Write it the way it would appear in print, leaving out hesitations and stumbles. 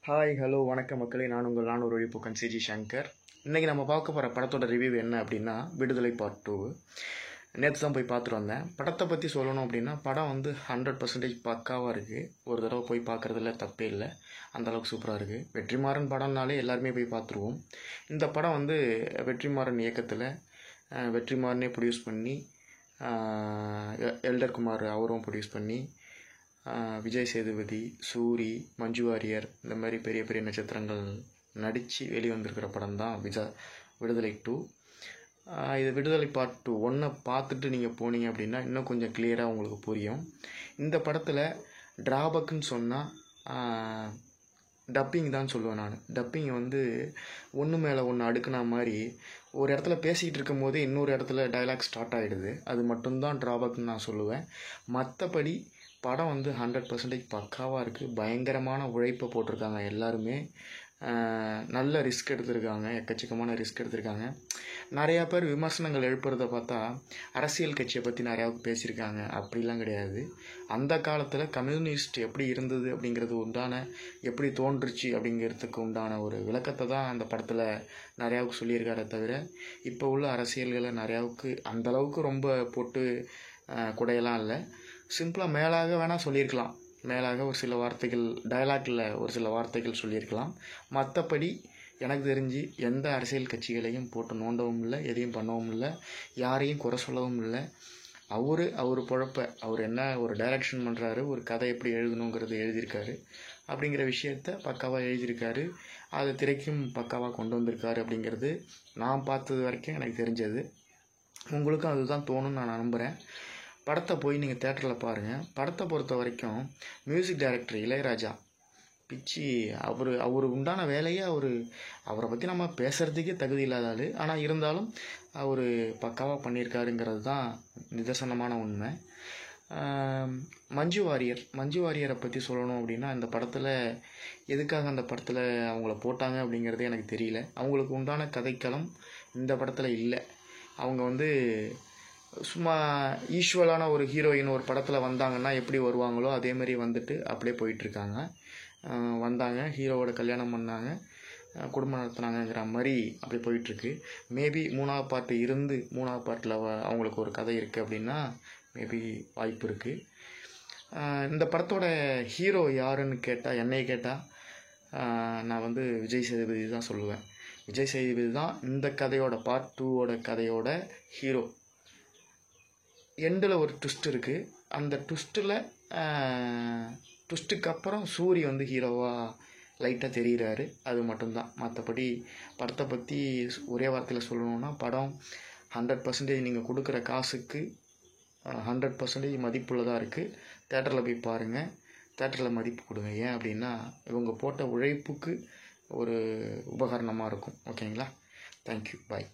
Hi hello வணக்கம் மக்களே, நான் உங்கள் ஒரு ஒழிப்புக்கன் சிஜி சங்கர். இன்றைக்கி நம்ம பார்க்க போகிற படத்தோட ரிவ்யூ என்ன அப்படின்னா விடுதலை பார்ட் 2. நேற்று தான் போய் பார்த்துட்டு வந்தேன். படத்தை பற்றி சொல்லணும் அப்படின்னா படம் 100% பக்காவாக இருக்குது. ஒரு தடவை போய் பார்க்குறதுல தப்பே இல்லை, அந்தளவுக்கு சூப்பராக இருக்குது. வெற்றிமாறன் படம்னாலே எல்லாருமே போய் பார்த்துருவோம். இந்த படம் வெற்றிமாறன் இயக்கத்தில் வெற்றிமாறனே ப்ரொடியூஸ் பண்ணி எல்டர் குமார் அவரும் ப்ரொடியூஸ் பண்ணி விஜய் சேதுபதி, சூரி, மஞ்சு வாரியர் இந்த மாதிரி பெரிய பெரிய நட்சத்திரங்கள் நடித்து வெளிவந்திருக்கிற படம் தான் விடுதலை 2. இது விடுதலை பார்ட் 2 1 பார்த்துட்டு நீங்கள் போனீங்க அப்படின்னா இன்னும் கொஞ்சம் கிளியராக உங்களுக்கு புரியும். இந்த படத்தில் ட்ராபக்குன்னு சொன்னால் டப்பிங் தான் சொல்லுவேன் நான். டப்பிங் ஒன்று மேலே ஒன்று அடுக்குன மாதிரி ஒரு இடத்துல பேசிக்கிட்டு இருக்கும் போதே இன்னொரு இடத்துல டைலாக் ஸ்டார்ட் ஆகிடுது. அது மட்டும்தான் ட்ராபக்குன்னு நான் சொல்லுவேன். மற்றபடி படம் 100% பக்காவாக இருக்குது. பயங்கரமான உழைப்பை போட்டிருக்காங்க எல்லாருமே. நல்ல ரிஸ்க் எடுத்திருக்காங்க, எக்கச்சக்கமான ரிஸ்க் எடுத்திருக்காங்க. நிறையா பேர் விமர்சனங்கள் எழுப்புறதை பார்த்தா அரசியல் கட்சியை பற்றி நிறையா பேசியிருக்காங்க. அப்படிலாம் கிடையாது. அந்த காலத்தில் கம்யூனிஸ்ட் எப்படி இருந்தது அப்படிங்கிறது எப்படி தோன்றுச்சு அப்படிங்கிறதுக்கு உண்டான ஒரு விளக்கத்தை தான் அந்த படத்தில் நிறையாவுக்கு சொல்லியிருக்காரே தவிர இப்போ உள்ள அரசியல்களை நிறையாவுக்கு அந்தளவுக்கு ரொம்ப போட்டு குடையெல்லாம் இல்லை. சிம்பிளாக மேலாக வேணால் சொல்லியிருக்கலாம். மேலாக ஒரு சில வார்த்தைகள் டயலாக்ல ஒரு சில வார்த்தைகள் சொல்லியிருக்கலாம். மற்றபடி எனக்கு தெரிஞ்சு எந்த அரசியல் கட்சிகளையும் போட்டு நோண்டவும் இல்லை, எதையும் பண்ணவும் இல்லை, யாரையும் குறை சொல்லவும் இல்லை. அவர் பொழப்ப அவர் என்ன ஒரு டைரக்ஷன் பண்ணுறாரு, ஒரு கதை எப்படி எழுதணுங்கிறது எழுதியிருக்காரு. அப்படிங்கிற விஷயத்த பக்காவாக எழுதியிருக்காரு. அதை திரைக்கும் பக்காவாக கொண்டு வந்திருக்காரு. அப்படிங்கிறது நான் பார்த்தது வரைக்கும் எனக்கு தெரிஞ்சது. உங்களுக்கும் அதுதான் தோணுன்னு நான் நம்புகிறேன். படத்தை போய் நீங்கள் தேட்டரில் பாருங்கள். படத்தை பொறுத்த வரைக்கும் மியூசிக் டைரக்டர் இளையராஜா பிச்சு அவர் உண்டான வேலையை அவரை பற்றி நம்ம பேசுகிறதுக்கே தகுதி இல்லாத ஆள். ஆனால் இருந்தாலும் அவர் பக்காவாக பண்ணியிருக்காருங்கிறது தான் நிதர்சனமான உண்மை. மஞ்சு வாரியரை பற்றி சொல்லணும் அப்படின்னா இந்த படத்தில் எதுக்காக அந்த படத்தில் அவங்கள போட்டாங்க அப்படிங்கிறதே எனக்கு தெரியல. அவங்களுக்கு உண்டான கதைக்களம் இந்த படத்தில் இல்லை. அவங்க சும்மா யூஷுவலான ஒரு ஹீரோயின் ஒரு படத்தில் வந்தாங்கன்னா எப்படி வருவாங்களோ அதேமாரி அப்படியே போயிட்டுருக்காங்க. வந்தாங்க, ஹீரோவோட கல்யாணம் பண்ணாங்க, குடும்பம் நடத்துனாங்கங்கிற மாதிரி அப்படி போயிட்டுருக்கு. மேபி 3வது பார்ட்டில் அவங்களுக்கு ஒரு கதை இருக்குது அப்படின்னா மேபி வாய்ப்பு இருக்குது. இந்த படத்தோட ஹீரோ யாருன்னு கேட்டால் என்னையை கேட்டால் நான் விஜய் சேதுபதி தான் சொல்லுவேன். விஜய் சேதுபதி தான் இந்த கதையோட பார்ட் 2 கதையோட ஹீரோ. எண்டில் ஒரு ட்விஸ்ட் இருக்குது. அந்த ட்விஸ்ட்டுக்கு அப்புறம் சூரி ஹீரோவாக லைட்டாக தெரிகிறாரு. அது மட்டும்தான். மற்றபடி படத்தை பற்றி ஒரே வார்த்தையில் சொல்லணுன்னா படம் 100% நீங்கள் கொடுக்குற காசுக்கு 100% மதிப்புள்ளதாக இருக்குது. தேட்டரில் போய் பாருங்கள், தேட்டரில் மதிப்பு கொடுங்க. ஏன் அப்படின்னா இவங்க போட்ட உழைப்புக்கு ஒரு உபகரணமாக இருக்கும். ஓகேங்களா? தேங்க்யூ, பாய்.